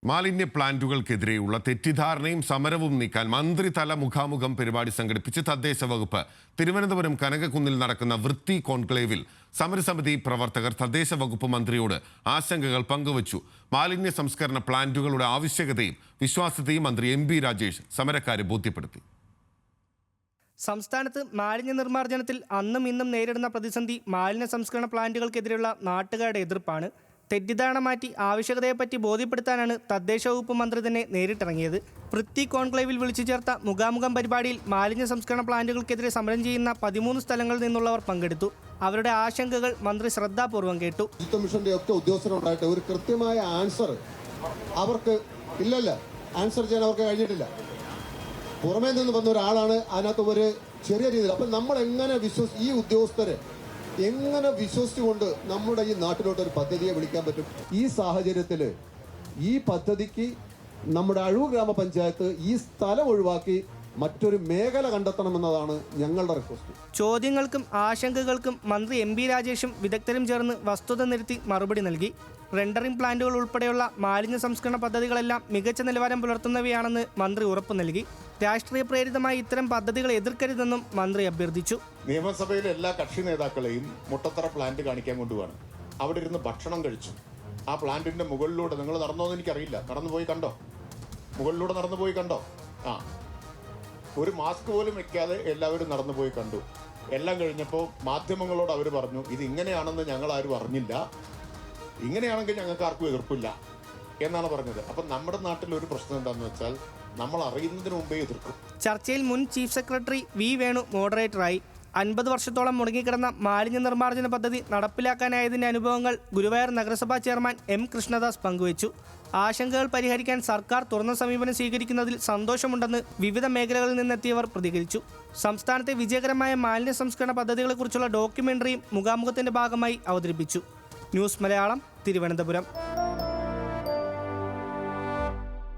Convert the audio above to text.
മാലിന്യ പ്ലാന്റുകൾക്കെതിരെയുള്ള തെറ്റിദ്ധാരണയും സമരവും നീക്കാൻ മന്ത്രിതല മുഖാമുഖം പരിപാടി സംഘടിപ്പിച്ച് തദ്ദേശ വകുപ്പ്. തിരുവനന്തപുരം കനകക്കുന്നിൽ നടക്കുന്ന വൃത്തി കോൺക്ലേവിൽ സമരസമിതി പ്രവർത്തകർ തദ്ദേശ വകുപ്പ് മന്ത്രിയോട് ആശങ്കകൾ പങ്കുവച്ചു. മാലിന്യ സംസ്കരണ പ്ലാന്റുകളുടെ ആവശ്യകതയും വിശ്വാസ്യതയും മന്ത്രി എം പി രാജേഷ് സമരക്കാരെ ബോധ്യപ്പെടുത്തി. സംസ്ഥാനത്ത് മാലിന്യ നിർമ്മാർജ്ജനത്തിൽ അന്നും ഇന്നും നേരിടുന്ന പ്രതിസന്ധി മാലിന്യ സംസ്കരണ പ്ലാന്റുകൾക്കെതിരെയുള്ള നാട്ടുകാരുടെ എതിർപ്പാണ്. തെറ്റിദ്ധാരണ മാറ്റി ആവശ്യകതയെപ്പറ്റി ബോധ്യപ്പെടുത്താനാണ് തദ്ദേശ വകുപ്പ് മന്ത്രി തന്നെ നേരിട്ടിറങ്ങിയത്. വൃത്തി കോൺക്ലേവിൽ വിളിച്ചു ചേർത്ത മുഖാമുഖം പരിപാടിയിൽ മാലിന്യ സംസ്കരണ പ്ലാന്റുകൾക്കെതിരെ സമരം ചെയ്യുന്ന 13 സ്ഥലങ്ങളിൽ നിന്നുള്ളവർ പങ്കെടുത്തു. അവരുടെ ആശങ്കകൾ മന്ത്രി ശ്രദ്ധാപൂർവ്വം കേട്ടു. മിഷന്റെ ഒക്കെ ഉദ്യോഗസ്ഥരുണ്ടായിട്ട് ഒരു കൃത്യമായ ആൻസർ അവർക്ക് ഇല്ലല്ല, ആൻസർ ചെയ്യാൻ അവർക്ക് കഴിഞ്ഞിട്ടില്ല. പുറമേ നിന്ന് വന്ന ഒരാളാണ് അതിനകത്ത് ഒരു ചെറിയ രീതിയിൽ. അപ്പം നമ്മൾ എങ്ങനെ ഈ ഉദ്യോഗസ്ഥരെ എങ്ങനെ വിശ്വസിച്ചുകൊണ്ട് നമ്മുടെ ഈ നാട്ടിലോട്ട് ഒരു പദ്ധതിയെ വിളിക്കാൻ പറ്റും? ഈ സാഹചര്യത്തിൽ ഈ പദ്ധതിക്ക് നമ്മുടെ അഴൂർ ഗ്രാമപഞ്ചായത്ത് ഈ സ്ഥലം ഒഴിവാക്കി മറ്റൊരു മേഖല കണ്ടെത്തണമെന്നതാണ് ഞങ്ങളുടെ റിക്വസ്റ്റ്. ചോദ്യങ്ങൾക്കും ആശങ്കകൾക്കും മന്ത്രി എം പി രാജേഷും വിദഗ്ധരും ചേർന്ന് വസ്തുത നിരത്തി മറുപടി നൽകി. റെൻഡറിംഗ് പ്ലാന്റുകൾ ഉൾപ്പെടെയുള്ള മാലിന്യ സംസ്കരണ പദ്ധതികളെല്ലാം മികച്ച നിലവാരം പുലർത്തുന്നവയാണെന്ന് മന്ത്രി ഉറപ്പു നൽകി. രാഷ്ട്രീയ പ്രേരിതമായി ഇത്തരം പദ്ധതികൾ എതിർക്കരുതെന്നും മന്ത്രി അഭ്യർത്ഥിച്ചു. നിയമസഭയിലെ എല്ലാ കക്ഷി നേതാക്കളെയും മുട്ടത്തറ പ്ലാന്റ് കാണിക്കാൻ കൊണ്ടുപോവാണ്. അവിടെ ഇരുന്ന് ഭക്ഷണം കഴിച്ചു. ആ പ്ലാന്റിന്റെ മുകളിലൂടെ നിങ്ങൾ നടന്നോന്ന് എനിക്കറിയില്ല, നടന്നുപോയി കണ്ടോ? മുകളിലൂടെ നടന്നുപോയി കണ്ടോ? ഒരു മാസ്ക് പോലും വെക്കാതെ എല്ലാവരും നടന്നുപോയി കണ്ടു. എല്ലാം കഴിഞ്ഞപ്പോൾ മാധ്യമങ്ങളോട് അവർ പറഞ്ഞു, ഇത് ഇങ്ങനെയാണെന്ന് ഞങ്ങൾ ആരും അറിഞ്ഞില്ല, ഇങ്ങനെയാണെങ്കിൽ ഞങ്ങൾക്ക് ആർക്കും എതിർപ്പില്ല എന്നാണ് പറഞ്ഞത്. അപ്പം നമ്മുടെ നാട്ടിൽ ഒരു പ്രശ്നം എന്താണെന്ന് വെച്ചാൽ നമ്മൾ അറിയുന്നതിന് മുമ്പേ എതിർക്കും. ചർച്ചയിൽ മുൻ ചീഫ് സെക്രട്ടറി വി വേണു മോഡറേറ്ററായി. 50 വർഷത്തോളം മുടങ്ങിക്കിടന്ന മാലിന്യ നിർമ്മാർജ്ജന പദ്ധതി നടപ്പിലാക്കാനായതിന്റെ അനുഭവങ്ങൾ ഗുരുവായൂർ നഗരസഭാ ചെയർമാൻ എം കൃഷ്ണദാസ് പങ്കുവച്ചു. ആശങ്കകൾ പരിഹരിക്കാൻ സർക്കാർ തുറന്ന സമീപനം സ്വീകരിക്കുന്നതിൽ സന്തോഷമുണ്ടെന്ന് വിവിധ മേഖലകളിൽ നിന്നെത്തിയവർ പ്രതികരിച്ചു. സംസ്ഥാനത്തെ വിജയകരമായ മാലിന്യ സംസ്കരണ പദ്ധതികളെക്കുറിച്ചുള്ള ഡോക്യുമെന്ററിയും മുഖാമുഖത്തിന്റെ ഭാഗമായി അവതരിപ്പിച്ചു. ന്യൂസ് മലയാളം, തിരുവനന്തപുരം.